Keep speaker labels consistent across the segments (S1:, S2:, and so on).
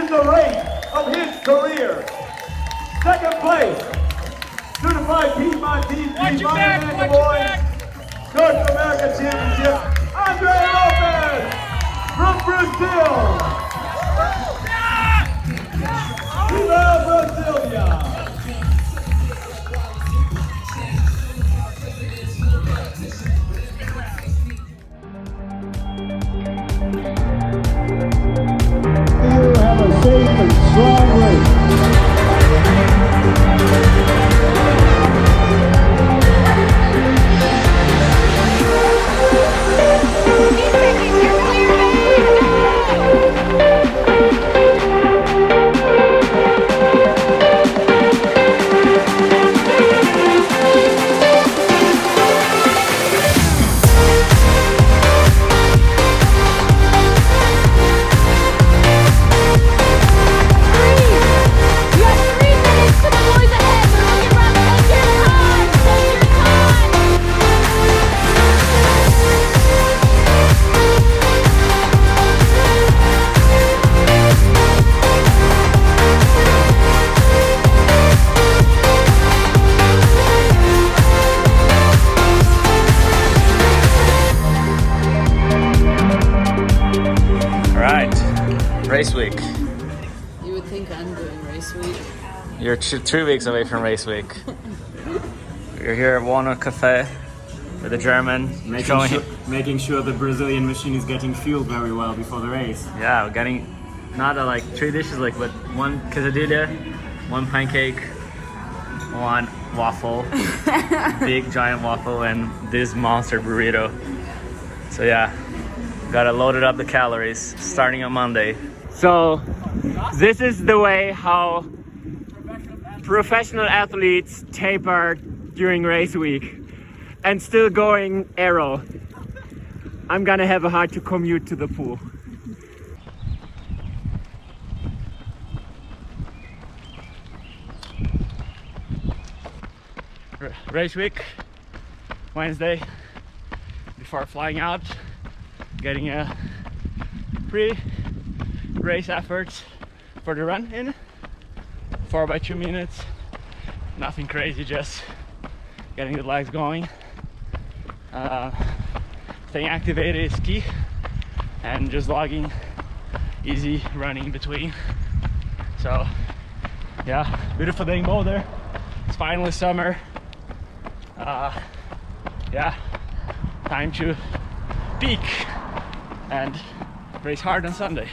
S1: in the race of his career. Second place, certified Piedmontese Ironman North American Championship, Andre Lopez from Brazil. Viva Brasilia!
S2: Have a safe and strong race.
S3: Race week.
S4: You would think I'm doing race week.
S3: You're 3 weeks away from race week. You're here at Kona Cafe with a German.
S5: Making sure the Brazilian machine is getting fueled very well before the race.
S3: Yeah, we're getting not like 3 dishes, like but 1 quesadilla, 1 pancake, 1 waffle, big giant waffle, and this monster burrito. So yeah, gotta load it up the calories starting on Monday. So this is the way how professional athletes taper during race week and still going aero. I'm gonna have a hard to commute to the pool. Race week, Wednesday, before flying out, getting a pre-race effort for the run in 4 by 2 minutes. Nothing crazy, just getting the legs going. Staying activated is key, and just logging easy running in between. So yeah, beautiful day in Boulder. It's finally summer. Yeah, time to peak and race hard on Sunday.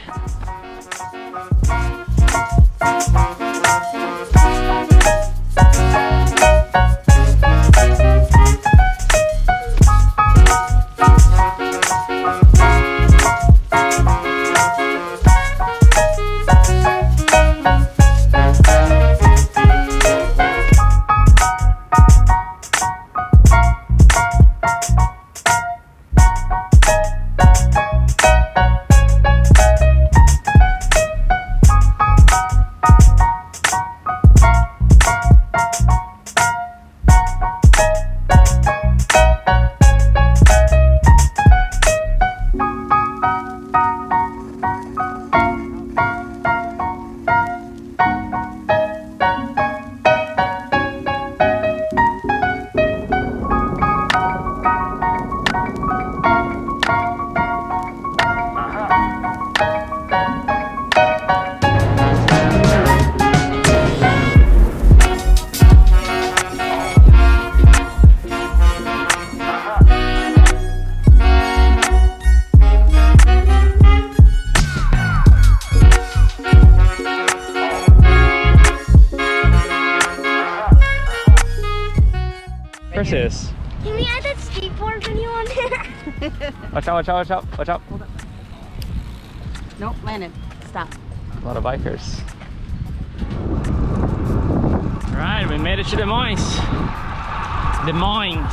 S3: Versus.
S6: Can we add that skateboard video on there?
S3: Watch out, watch out, watch out, watch out.
S4: Nope, landed. Stop.
S3: A lot of bikers. Alright, we made it to Des Moines. Des Moines.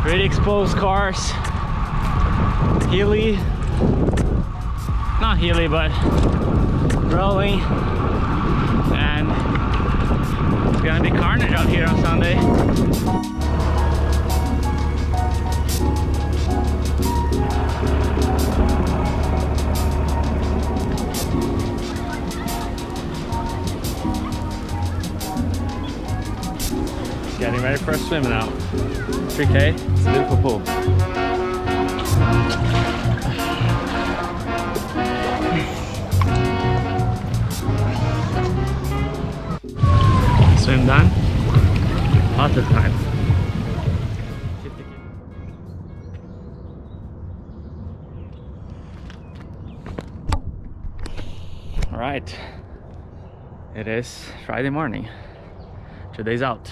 S3: Really exposed cars. Hilly. Not hilly, but rolling. And it's gonna be carnage out here on Sunday. Getting ready for a swim now. 3K, it's a beautiful pool. Swim done. Lots of time. All right, it is Friday morning. 2 days out.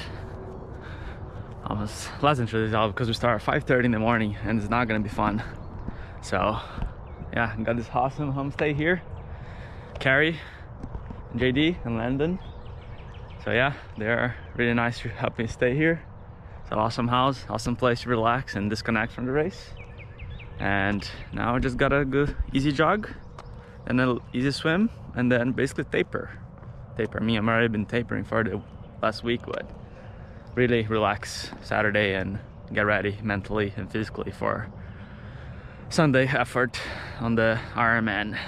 S3: Almost less than 2 days out because we start at 5:30 in the morning and it's not gonna be fun. So yeah, got this awesome homestay here. Carrie, JD, and Landon. So yeah, they're really nice to help me stay here. It's an awesome house, awesome place to relax and disconnect from the race. And now I just got a good easy jog and an easy swim and then basically taper. Me, I've already been tapering for the last week, but really relax Saturday and get ready mentally and physically for Sunday effort on the Ironman.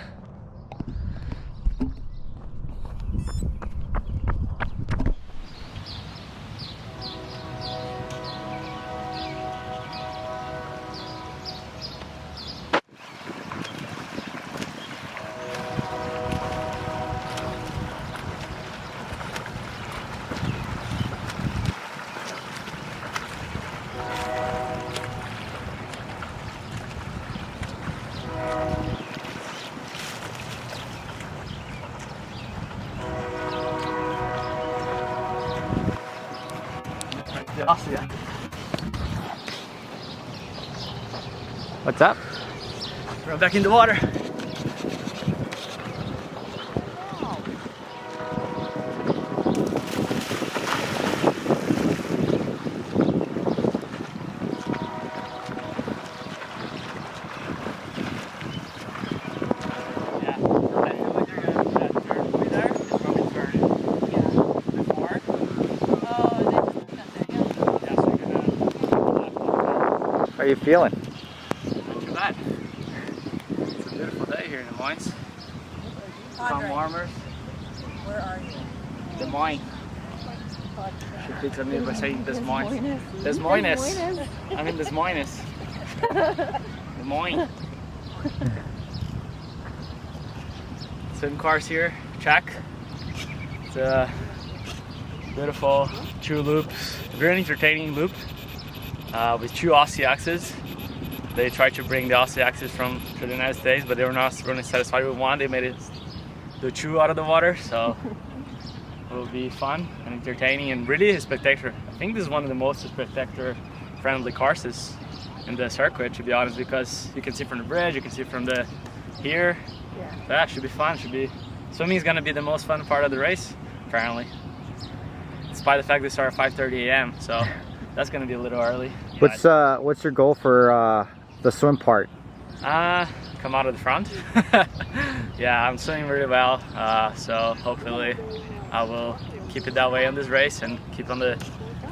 S3: What's up? We're back in the water.
S7: How are you feeling?
S3: Not too bad. It's a beautiful day here in Des Moines. Some warmers.
S4: Where are you?
S3: Des Moines. She picks on me by saying Des Moines. Des Moines. I'm in Des Moines. Des Moines. Swim cars here. Check. It's a beautiful 2 loops. Very entertaining loop. With 2 Aussie axes. They tried to bring the Aussie axes from to the United States, but they were not really satisfied with one. They made it the 2 out of the water, so it will be fun and entertaining and really spectacular. I think this is one of the most spectacular friendly courses in the circuit, to be honest, because you can see from the bridge, you can see from the here. Yeah, it should be fun. Swimming is gonna be the most fun part of the race, apparently. Despite the fact they start at 5:30 a.m. so. That's gonna be a little early.
S7: What's your goal for the swim part?
S3: Come out of the front. Yeah, I'm swimming really well, so hopefully I will keep it that way on this race and keep on the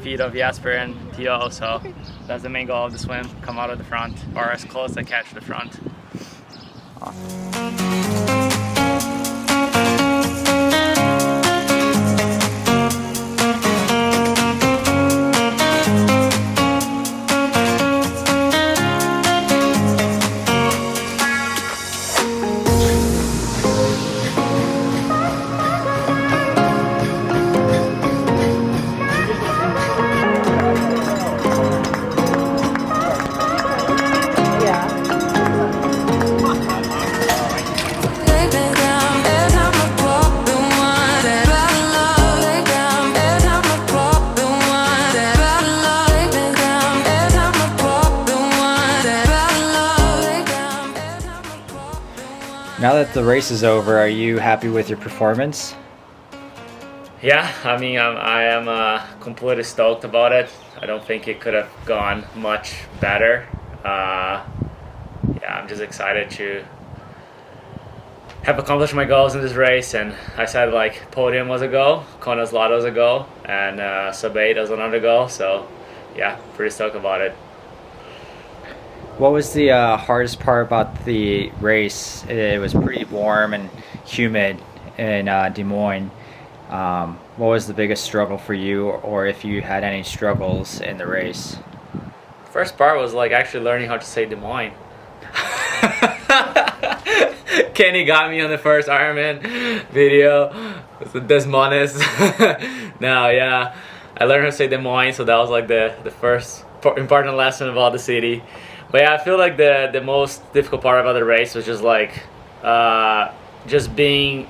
S3: feet of Jasper and P.O. So that's the main goal of the swim, come out of the front or as close as I catch the front.
S7: Now that the race is over, are you happy with your performance?
S3: Yeah, I mean, I am completely stoked about it. I don't think it could have gone much better. Yeah, I'm just excited to have accomplished my goals in this race. And I said like Podium was a goal, Kona's Lotto was a goal, and Sub 8 was another goal. So yeah, pretty stoked about it.
S7: What was the hardest part about the race? It was pretty warm and humid in Des Moines. What was the biggest struggle for you, or if you had any struggles in the race?
S3: First part was like actually learning how to say Des Moines. Kenny got me on the first Ironman video. It was the Des Moines. No, yeah, I learned how to say Des Moines, so that was like the first important lesson about the city. But yeah, I feel like the most difficult part about the race was just like just being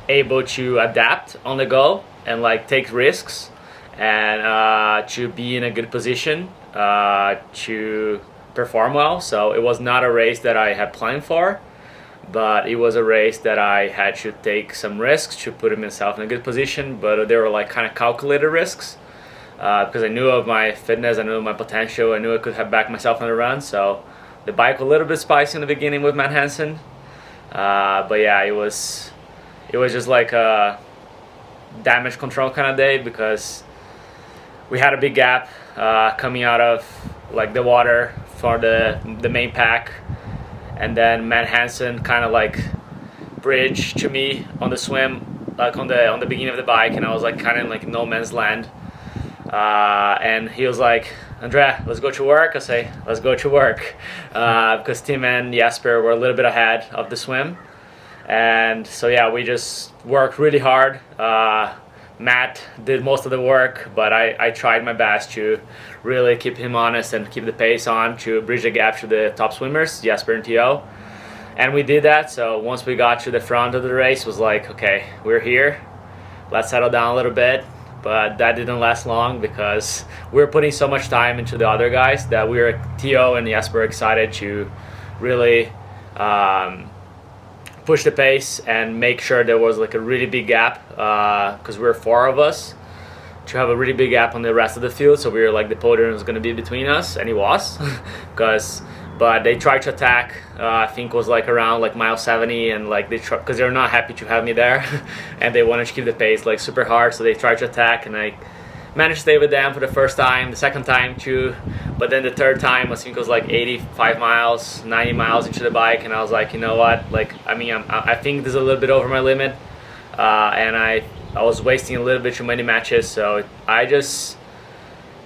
S3: able to adapt on the go and like take risks and to be in a good position to perform well. So it was not a race that I had planned for, but it was a race that I had to take some risks to put myself in a good position, but they were like kind of calculated risks because I knew of my fitness, I knew of my potential, I knew I could have backed myself on the run. So the bike was a little bit spicy in the beginning with Matt Hansen, but yeah, it was just like a damage control kind of day because we had a big gap coming out of like the water for the main pack, and then Matt Hansen kind of like bridged to me on the swim, like on the beginning of the bike, and I was like kind of like no man's land, and he was like, Andrea, let's go to work. I say, let's go to work, because Tim and Jesper were a little bit ahead of the swim. And so yeah, we just worked really hard. Matt did most of the work, but I tried my best to really keep him honest and keep the pace on to bridge the gap to the top swimmers, Jesper and Theo. And we did that. So once we got to the front of the race, it was like, okay, we're here. Let's settle down a little bit. But that didn't last long because we were putting so much time into the other guys that Theo and Jesper, excited to really push the pace and make sure there was like a really big gap because we were 4 of us to have a really big gap on the rest of the field. So we were like, the podium was going to be between us, and it was but they tried to attack. I think it was like around like mile 70, and like because they're not happy to have me there and they wanted to keep the pace like super hard, so they tried to attack, and I managed to stay with them for the first time, the second time too, but then the third time I think it was like 85 miles, 90 miles into the bike, and I was like, you know what, like I think this is a little bit over my limit, and I was wasting a little bit too many matches, so I just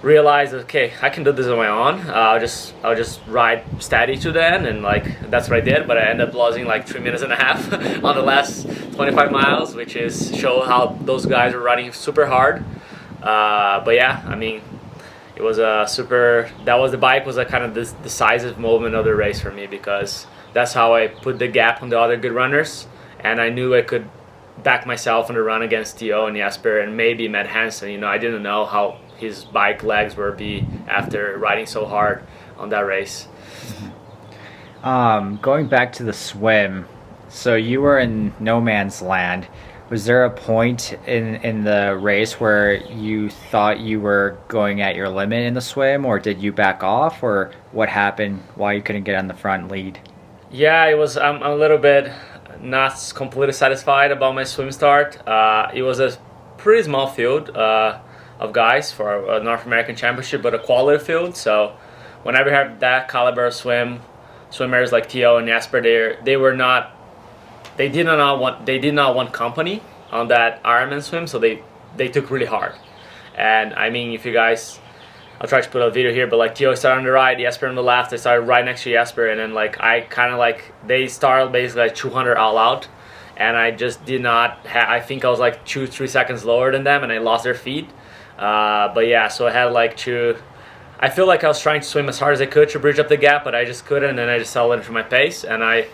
S3: realized, okay, I can do this on my own. I'll just ride steady to the end, and like that's what I did. But I ended up losing like 3.5 minutes on the last 25 miles, which is show how those guys were riding super hard. But yeah, I mean, it was a super. The bike was a kind of this decisive moment of the race for me, because that's how I put the gap on the other good runners, and I knew I could back myself on the run against Theo and Jesper and maybe Matt Hansen. You know, I didn't know how his bike legs were be after riding so hard on that race.
S7: Going back to the swim, so you were in no man's land. Was there a point in the race where you thought you were going at your limit in the swim, or did you back off, or what happened, why you couldn't get on the front lead?
S3: Yeah, it was. I'm a little bit not completely satisfied about my swim start. It was a pretty small field of guys for a North American Championship, but a quality field. So whenever you have that caliber of swimmers like Theo and Jesper, they did not want company on that Ironman swim, so they took really hard. And I mean, if you guys, I'll try to put a video here, but like Theo started on the right, Jesper on the left. I started right next to Jesper, and then like I kind of like, they started basically like 200 all out, and I just did not I think I was like 2-3 seconds lower than them, and I lost their feet. But yeah, so I had like I feel like I was trying to swim as hard as I could to bridge up the gap, but I just couldn't, and I just settled into my pace, and I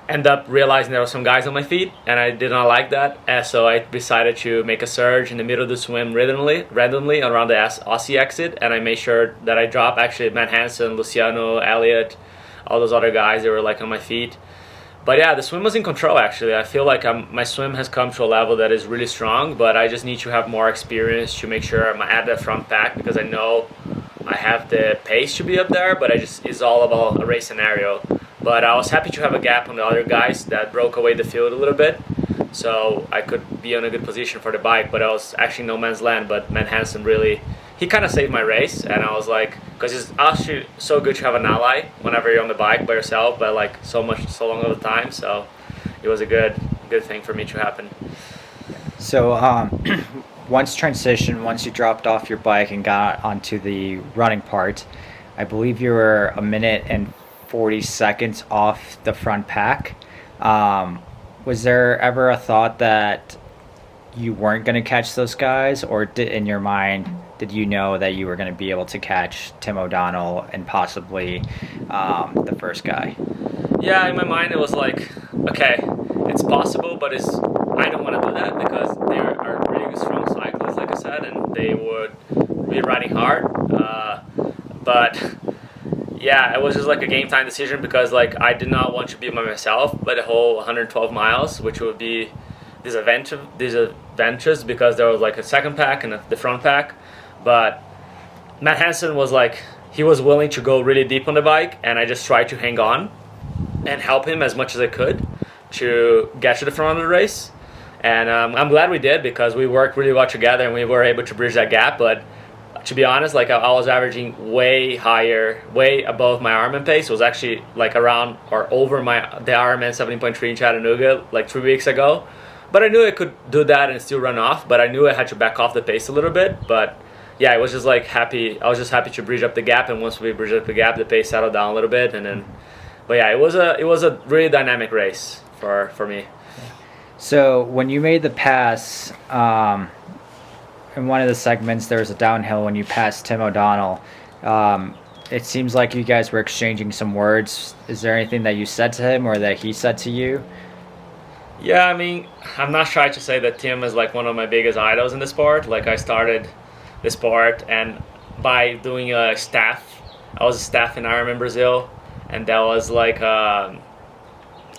S3: ended up realizing there were some guys on my feet, and I did not like that, and so I decided to make a surge in the middle of the swim randomly around the Aussie exit, and I made sure that I dropped actually Matt Hansen, Luciano, Elliot, all those other guys, they were like on my feet. But yeah, the swim was in control actually. I feel like my swim has come to a level that is really strong, but I just need to have more experience to make sure I'm at the front pack, because I know I have the pace to be up there, but it's all about a race scenario. But I was happy to have a gap on the other guys that broke away the field a little bit, so I could be in a good position for the bike. But I was actually no man's land, but Matt Hansen really, he kind of saved my race, and I was like, because it's actually so good to have an ally whenever you're on the bike by yourself, but like so long of the time, so it was a good thing for me to happen.
S7: So, once you dropped off your bike and got onto the running part, I believe you were a minute and 40 seconds off the front pack. Was there ever a thought that you weren't going to catch those guys, or in your mind, did you know that you were going to be able to catch Tim O'Donnell and possibly the first guy?
S3: Yeah, in my mind it was like, okay, it's possible, but I don't want to do that because they are really strong cyclists, like I said, and they would be riding hard. But yeah, it was just like a game time decision because like I did not want to be by myself by the whole 112 miles, which would be disadvantageous because there was like a second pack and the front pack. But Matt Hansen was like, he was willing to go really deep on the bike, and I just tried to hang on and help him as much as I could to get to the front of the race. And I'm glad we did because we worked really well together and we were able to bridge that gap. But to be honest, like I was averaging way above my Ironman pace. It was actually like around or over the Ironman 70.3 in Chattanooga like 3 weeks ago. But I knew I could do that and still run off. But I knew I had to back off the pace a little bit. But yeah, I was just like happy. I was just happy to bridge up the gap. And once we bridged up the gap, the pace settled down a little bit. And then, but yeah, it was a really dynamic race for me.
S7: So when you made the pass, in one of the segments, there was a downhill when you passed Tim O'Donnell. It seems like you guys were exchanging some words. Is there anything that you said to him or that he said to you?
S3: Yeah, I mean, I'm not shy to say that Tim is like one of my biggest idols in the sport. Like I started the sport and by doing a staff. I was a staff in Ironman Brazil, and that was like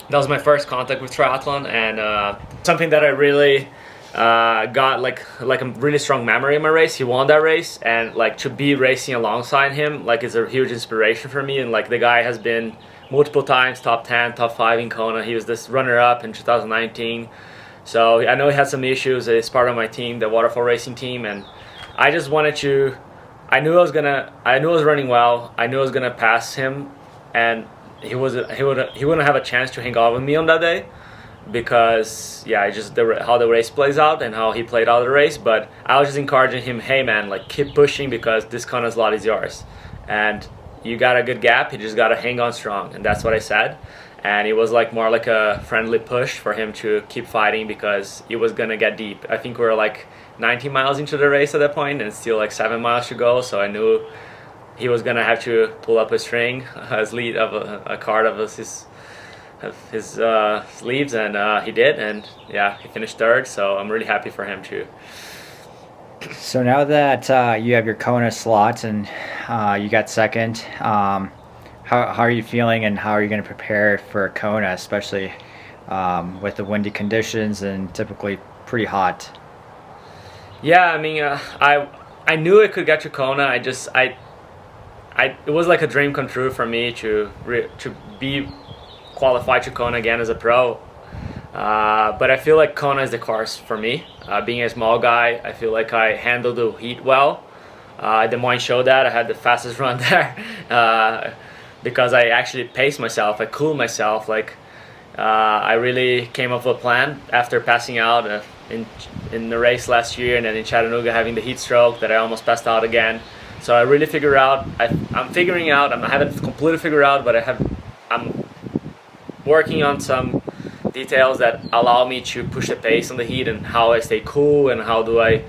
S3: that was my first contact with triathlon, and something that I really got like a really strong memory in my race. He won that race, and like to be racing alongside him like is a huge inspiration for me. And like the guy has been multiple times top 10, top 5 in Kona. He was this runner-up in 2019. So I know he had some issues. He's part of my team, the waterfall racing team, and I just wanted to. I knew I was running well. I knew I was gonna pass him, and he wouldn't have a chance to hang out with me on that day, because yeah, just how the race plays out and how he played out the race. But I was just encouraging him, hey man, like keep pushing because this Kona's lot is yours, and you got a good gap. You just gotta hang on strong, and that's what I said. And it was like more like a friendly push for him to keep fighting because it was gonna get deep. I think we were like 19 miles into the race at that point, and still like 7 miles to go. So I knew he was gonna have to pull up a string, his lead of a card of his sleeves, and he did. And yeah, he finished third. So I'm really happy for him too.
S7: So now that you have your Kona slot and you got second, how are you feeling and how are you going to prepare for Kona, especially with the windy conditions and typically pretty hot?
S3: Yeah, I mean, I knew I could get to Kona. It was like a dream come true for me to be qualified to Kona again as a pro. But I feel like Kona is the course for me. Being a small guy, I feel like I handled the heat well. Des Moines showed that. I had the fastest run there because I actually paced myself. I cooled myself. I really came up with a plan after passing out in the race last year, and then in Chattanooga having the heat stroke that I almost passed out again. So I really figured out. I'm figuring out. I haven't completely figured out, but I'm working on some details that allow me to push the pace on the heat and how I stay cool and how do I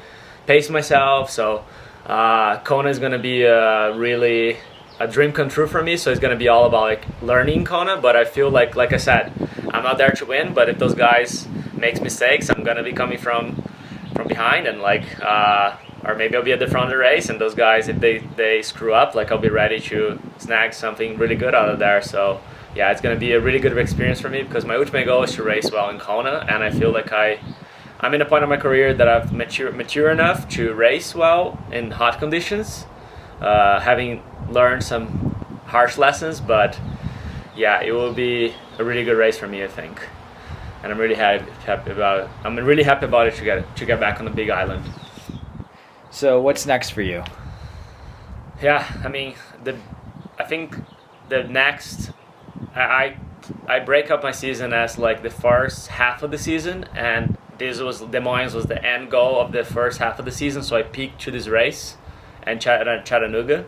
S3: pace myself. So Kona is going to be really a dream come true for me. So it's going to be all about like learning Kona. But I feel like I said, I'm not there to win. But if those guys make mistakes, I'm going to be coming from behind and or maybe I'll be at the front of the race. And those guys, if they screw up, like I'll be ready to snag something really good out of there. So yeah, it's going to be a really good experience for me because my ultimate goal is to race well in Kona, and I feel like I'm in a point of my career that I've mature enough to race well in hot conditions, having learned some harsh lessons. But yeah, it will be a really good race for me, I think, and I'm really happy about it. I'm really happy about it to get back on the Big Island.
S7: So what's next for you?
S3: Yeah, I mean, I think the next. I break up my season as like the first half of the season, and this was Des Moines was the end goal of the first half of the season, so I peaked to this race and Chattanooga,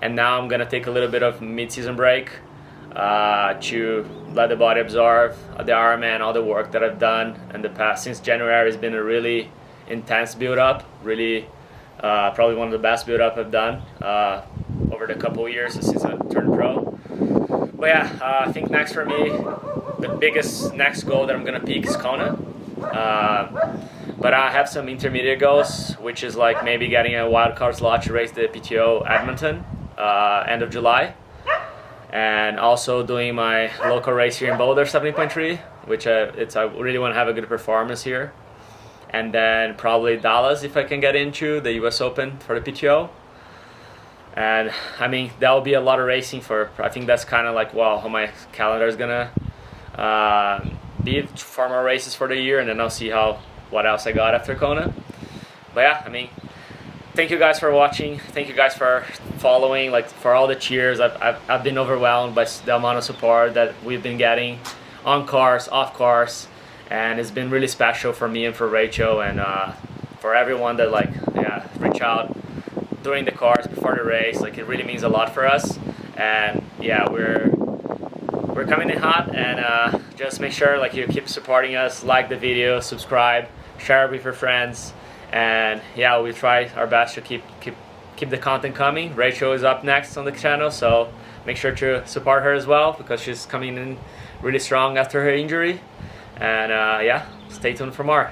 S3: and now I'm gonna take a little bit of mid-season break to let the body absorb the Ironman, all the work that I've done in the past. Since January has been a really intense build-up, really probably one of the best build-up I've done over the couple of years since I turned pro. But yeah, I think next for me, the biggest next goal that I'm gonna peak is Kona. But I have some intermediate goals, which is like maybe getting a wild card slot to race the PTO Edmonton end of July, and also doing my local race here in Boulder 70.3, which I really want to have a good performance here, and then probably Dallas if I can get into the US Open for the PTO. And I mean, that will be a lot of racing for, I think that's kind of like, well, how my calendar is gonna be 4 more races for the year, and then I'll see what else I got after Kona. But yeah, I mean, thank you guys for watching. Thank you guys for following, like for all the cheers. I've been overwhelmed by the amount of support that we've been getting on course, off course, and it's been really special for me and for Rachel and for everyone that like reach out during the course, before the race. Like, it really means a lot for us. And yeah, we're coming in hot, and just make sure like you keep supporting us, like the video, subscribe, share it with your friends, and yeah, we try our best to keep the content coming. Rachel is up next on the channel, so make sure to support her as well, because she's coming in really strong after her injury. And yeah, stay tuned for more.